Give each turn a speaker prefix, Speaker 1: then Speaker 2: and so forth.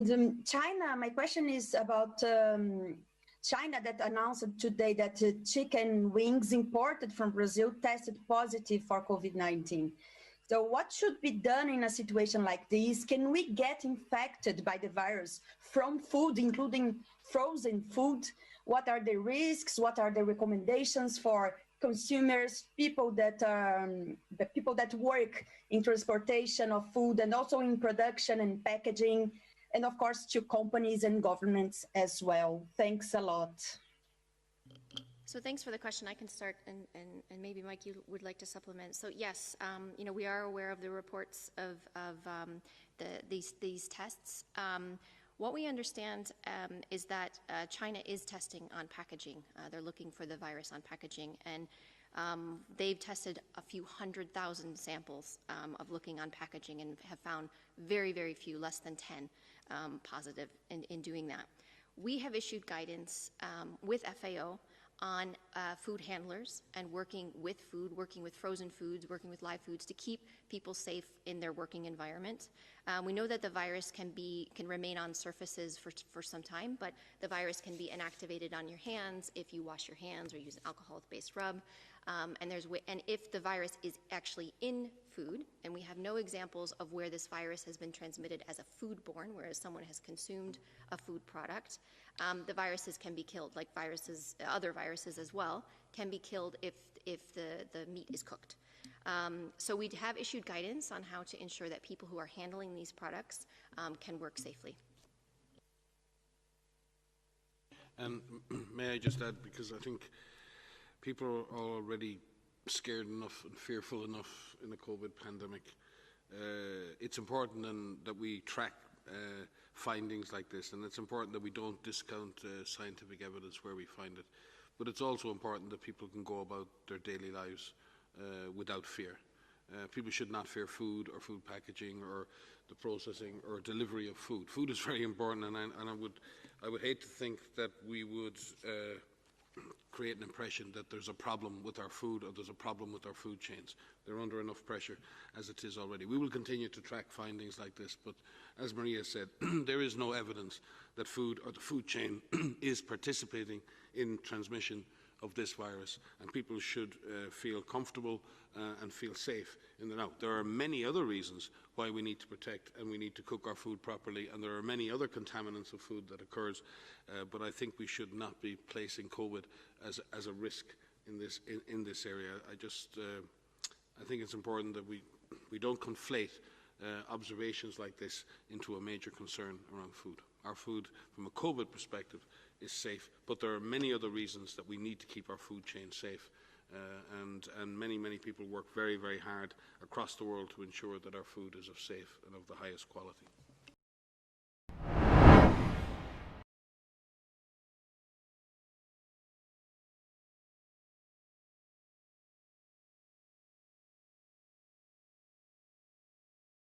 Speaker 1: China, my question is about China that announced today that chicken wings imported from Brazil tested positive for COVID-19. So what should be done in a situation like this? Can we get infected by the virus from food, including frozen food? What are the risks? What are the recommendations for consumers, people that work in transportation of food and also in production and packaging, and of course to companies and governments as well? Thanks a lot.
Speaker 2: So thanks for the question. I can start, and maybe Mike, you would like to supplement. So yes, you know, we are aware of the reports of these tests. What we understand is that China is testing on packaging. They're looking for the virus on packaging, and they've tested a few 100,000 samples of looking on packaging and have found very, very few, less than 10 positive in doing that. We have issued guidance with FAO on food handlers and working with food, working with frozen foods, working with live foods to keep people safe in their working environment. We know that the virus can remain on surfaces for some time, but the virus can be inactivated on your hands if you wash your hands or use an alcohol-based rub. And if the virus is actually in food, and we have no examples of where this virus has been transmitted as a foodborne, whereas someone has consumed a food product, the viruses can be killed, like other viruses as well, can be killed if the meat is cooked. So we have issued guidance on how to ensure that people who are handling these products can work safely.
Speaker 3: And may I just add, because I think people are already scared enough and fearful enough in the COVID pandemic. It's important that we track findings like this, and it's important that we don't discount scientific evidence where we find it. But it's also important that people can go about their daily lives without fear. People should not fear food or food packaging or the processing or delivery of food. Food is very important, and I would hate to think that we would create an impression that there's a problem with our food or there's a problem with our food chains. They're under enough pressure as it is already. We will continue to track findings like this, but as Maria said, there is no evidence that food or the food chain is participating in transmission of this virus, and people should feel comfortable and feel safe in the now. There are many other reasons why we need to protect and we need to cook our food properly, and there are many other contaminants of food that occurs, but I think we should not be placing COVID as a risk in this area. I think it's important that we don't conflate observations like this into a major concern around food. Our food, from a COVID perspective, is safe, but there are many other reasons that we need to keep our food chain safe, and many people work very, very hard across the world to ensure that our food is of safe and of the highest quality.